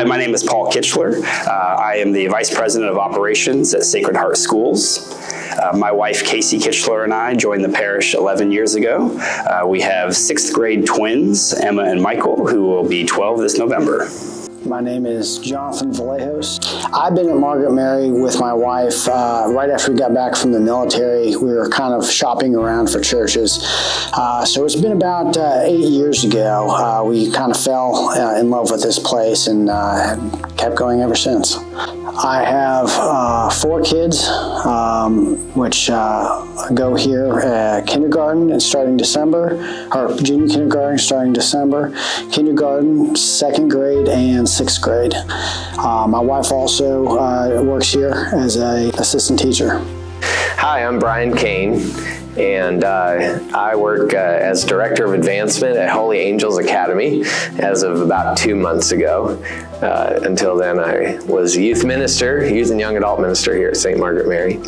Hi, my name is Paul Kitchler. I am the Vice President of Operations at Sacred Heart Schools. My wife, Casey Kitchler, and I joined the parish 11 years ago. We have 6th grade twins, Emma and Michael, who will be 12 this November. My name is Jonathan Vallejos. I've been at Margaret Mary with my wife right after we got back from the military. We were kind of shopping around for churches. So it's been about 8 years ago. We kind of fell in love with this place and kept going ever since. I have 4 kids, which go here kindergarten starting December, or junior kindergarten starting December, kindergarten, 2nd grade, and 6th grade. My wife also works here as an assistant teacher. Hi, I'm Brian Kane, and I work as Director of Advancement at Holy Angels Academy as of about 2 months ago. Until then, I was youth and young adult minister here at St. Margaret Mary.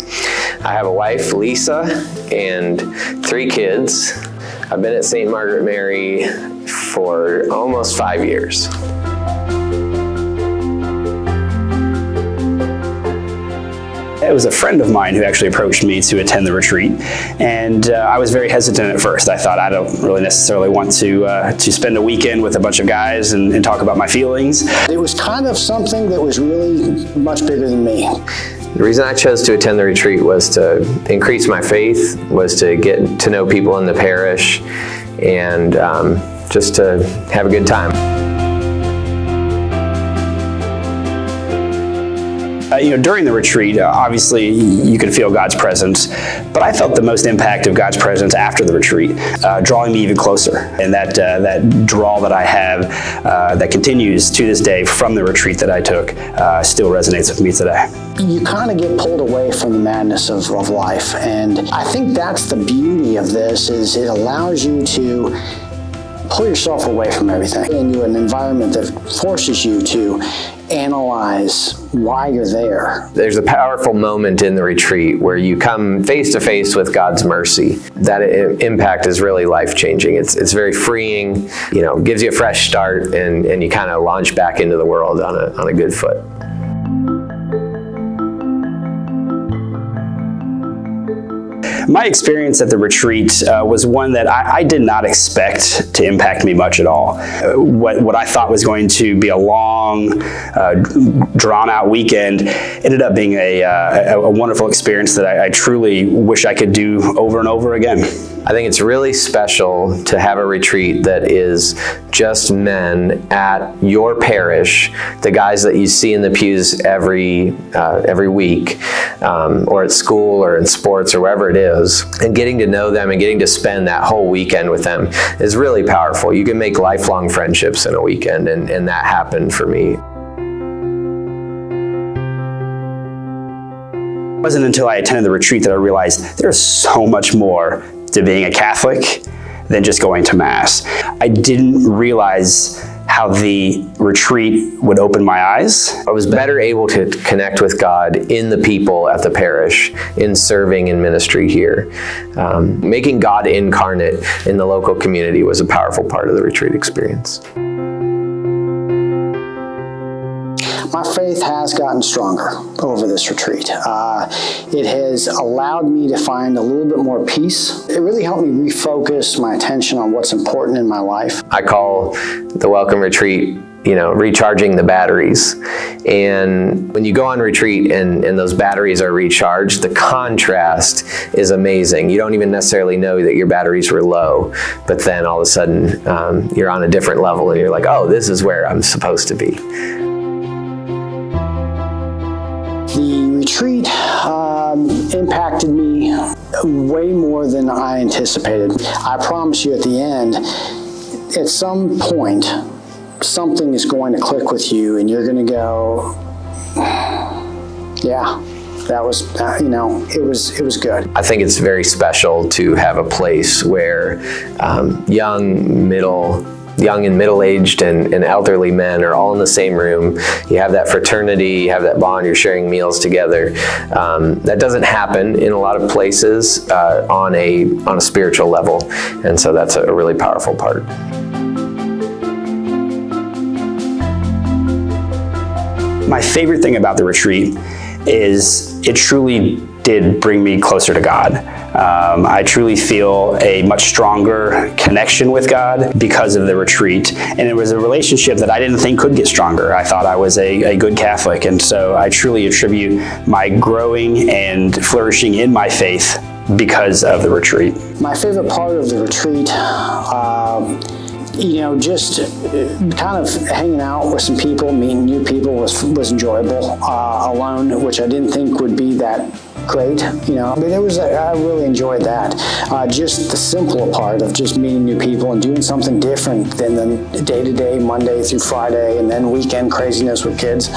I have a wife, Lisa, and 3 kids. I've been at St. Margaret Mary for almost 5 years. It was a friend of mine who actually approached me to attend the retreat, and I was very hesitant at first. I thought I don't really necessarily want to spend a weekend with a bunch of guys and talk about my feelings. It was kind of something that was really much bigger than me. The reason I chose to attend the retreat was to increase my faith, was to get to know people in the parish, and just to have a good time. During the retreat, obviously you could feel God's presence, but I felt the most impact of God's presence after the retreat, drawing me even closer. And that draw that I have that continues to this day from the retreat that I took still resonates with me today. You kind of get pulled away from the madness of life, and I think that's the beauty of this, is it allows you to pull yourself away from everything into an environment that forces you to analyze why you're there. There's a powerful moment in the retreat where you come face to face with God's mercy. That impact is really life-changing. It's very freeing, gives you a fresh start, and you kind of launch back into the world on a good foot. My experience at the retreat was one that I did not expect to impact me much at all. What I thought was going to be a long, drawn-out weekend ended up being a wonderful experience that I truly wish I could do over and over again. I think it's really special to have a retreat that is just men at your parish, the guys that you see in the pews every week, or at school or in sports or wherever it is, and getting to know them and getting to spend that whole weekend with them is really powerful. You can make lifelong friendships in a weekend, and that happened for me. It wasn't until I attended the retreat that I realized there's so much more to being a Catholic than just going to Mass. I didn't realize how the retreat would open my eyes. I was better able to connect with God in the people at the parish, in serving in ministry here. Making God incarnate in the local community was a powerful part of the retreat experience. My faith has gotten stronger over this retreat. It has allowed me to find a little bit more peace. It really helped me refocus my attention on what's important in my life. I call the Welcome Retreat, recharging the batteries. And when you go on retreat and those batteries are recharged, the contrast is amazing. You don't even necessarily know that your batteries were low, but then all of a sudden you're on a different level and you're like, oh, this is where I'm supposed to be. The retreat impacted me way more than I anticipated. I promise you at the end, at some point, something is going to click with you and you're going to go, yeah, that was, it was good. I think it's very special to have a place where young and middle-aged and elderly men are all in the same room. You have that fraternity, you have that bond, you're sharing meals together. That doesn't happen in a lot of places on a spiritual level, and so that's a really powerful part. My favorite thing about the retreat is it truly did bring me closer to God. I truly feel a much stronger connection with God because of the retreat. And it was a relationship that I didn't think could get stronger. I thought I was a good Catholic. And so I truly attribute my growing and flourishing in my faith because of the retreat. My favorite part of the retreat, just kind of hanging out with some people, meeting new people was enjoyable. Alone, which I didn't think would be that great, I really enjoyed that. Just the simpler part of just meeting new people and doing something different than the day-to-day, Monday through Friday, and then weekend craziness with kids.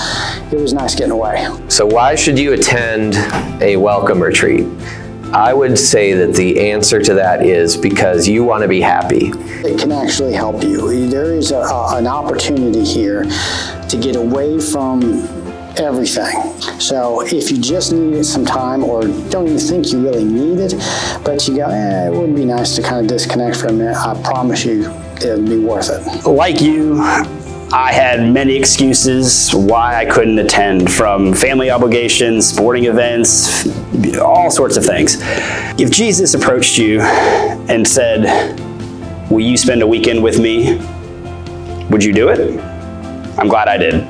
It was nice getting away. So why should you attend a welcome retreat? I would say that the answer to that is because you want to be happy. It can actually help you. There is an opportunity here to get away from everything. So if you just need some time or don't even think you really need it, but you go, it would be nice to kind of disconnect for a minute, I promise you it'll be worth it. Like you, I had many excuses why I couldn't attend, from family obligations, sporting events, all sorts of things. If Jesus approached you and said, "Will you spend a weekend with me?" would you do it? I'm glad I did.